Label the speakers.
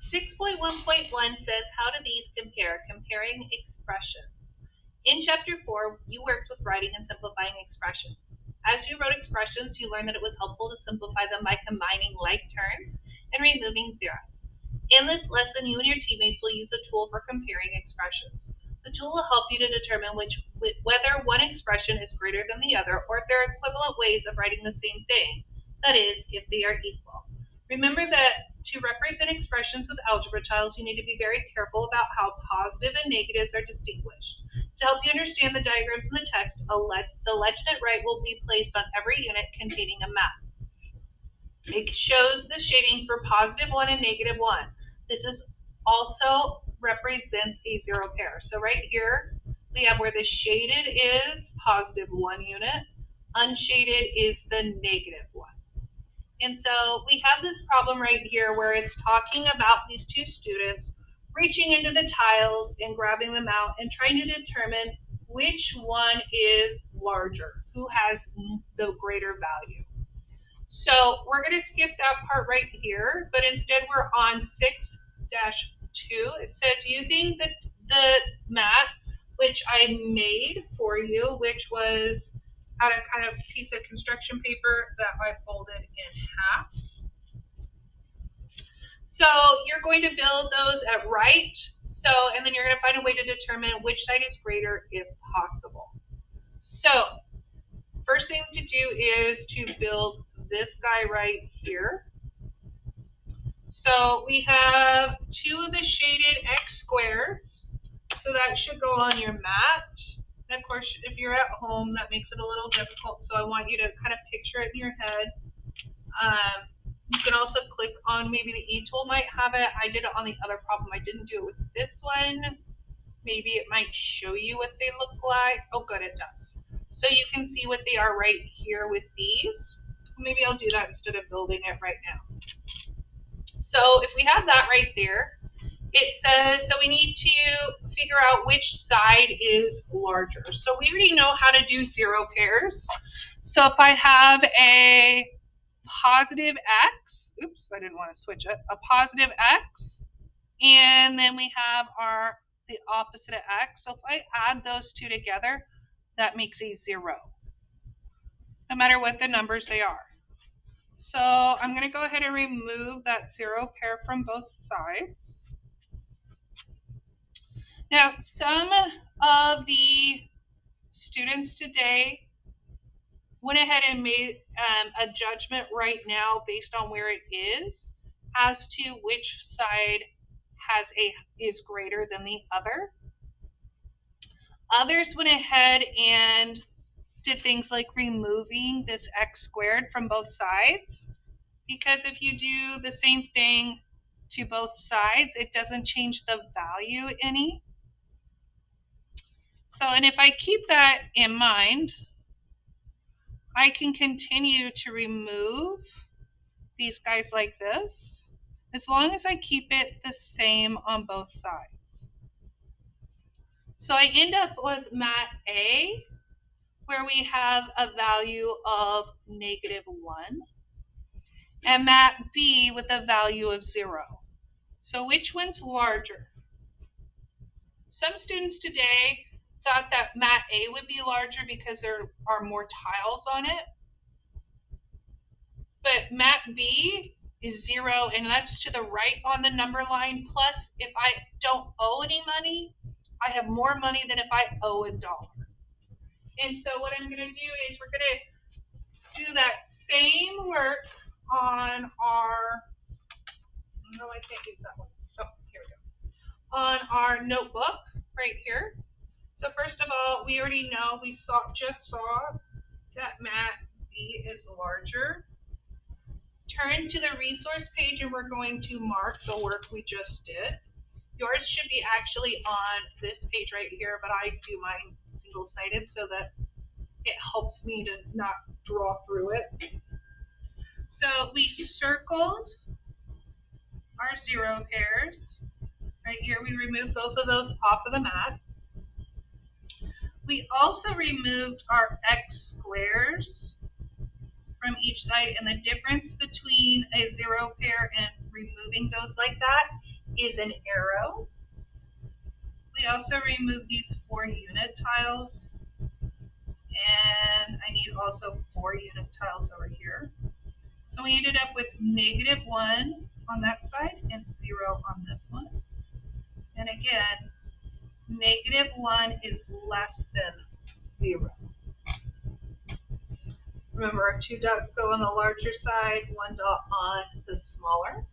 Speaker 1: 6.1.1 says, how do these compare? Comparing expressions. In chapter 4, you worked with writing and simplifying expressions. As you wrote expressions, you learned that it was helpful to simplify them by combining like terms and removing zeros. In this lesson, you and your teammates will use a tool for comparing expressions. The tool will help you to determine whether one expression is greater than the other, or if there are equivalent ways of writing the same thing, that is, if they are equal. Remember that to represent expressions with algebra tiles, you need to be very careful about how positive and negatives are distinguished. To help you understand the diagrams in the text, the legend at right will be placed on every unit containing a map. It shows the shading for +1 and -1. This is also represents a zero pair. So right here, we have where the shaded is +1 unit, unshaded is the -1. And so we have this problem right here where it's talking about these two students reaching into the tiles and grabbing them out and trying to determine which one is larger, who has the greater value. So we're going to skip that part right here, but instead we're on 6-2. It says using the mat, which I made for you, which was out of kind of piece of construction paper that I folded in half. So you're going to build those at right. So, and then you're going to find a way to determine which side is greater if possible. So first thing to do is to build this guy right here. So we have 2 of the shaded x squares. So that should go on your mat. And of course, if you're at home, that makes it a little difficult. So I want you to kind of picture it in your head. You can also click on, maybe the E-tool might have it. I did it on the other problem. I didn't do it with this one. Maybe it might show you what they look like. Oh, good, it does. So you can see what they are right here with these. Maybe I'll do that instead of building it right now. So if we have that right there, it says, so we need to figure out which side is larger. So we already know how to do zero pairs. So if I have a positive x, oops, I didn't want to switch it, a positive x, and then we have the opposite of x. So if I add those two together, that makes a 0, no matter what the numbers they are. So I'm going to go ahead and remove that 0 pair from both sides. Now, some of the students today went ahead and made a judgment right now based on where it is as to which side is greater than the other. Others went ahead and did things like removing this x squared from both sides, because if you do the same thing to both sides, it doesn't change the value any. So, and if I keep that in mind, I can continue to remove these guys like this, as long as I keep it the same on both sides. So I end up with mat A, where we have a value of -1, and mat B with a value of 0. So which one's larger? Some students today thought that mat A would be larger because there are more tiles on it. But mat B is 0, and that's to the right on the number line. Plus, if I don't owe any money, I have more money than if I owe $1. And so what I'm going to do is we're going to do that same work on our, no, I can't use that one. Oh, here we go. On our notebook right here. So first of all, we already know, just saw that mat B is larger. Turn to the resource page and we're going to mark the work we just did. Yours should be actually on this page right here, but I do mine single-sided so that it helps me to not draw through it. So we circled our 0 pairs. Right here, we removed both of those off of the mat. We also removed our x squares from each side, and the difference between a 0 pair and removing those like that is an arrow. We also remove these 4 unit tiles, and I need also 4 unit tiles over here. So we ended up with -1 on that side and 0 on this one. And again, -1 is less than 0. Remember, our 2 dots go on the larger side, 1 dot on the smaller.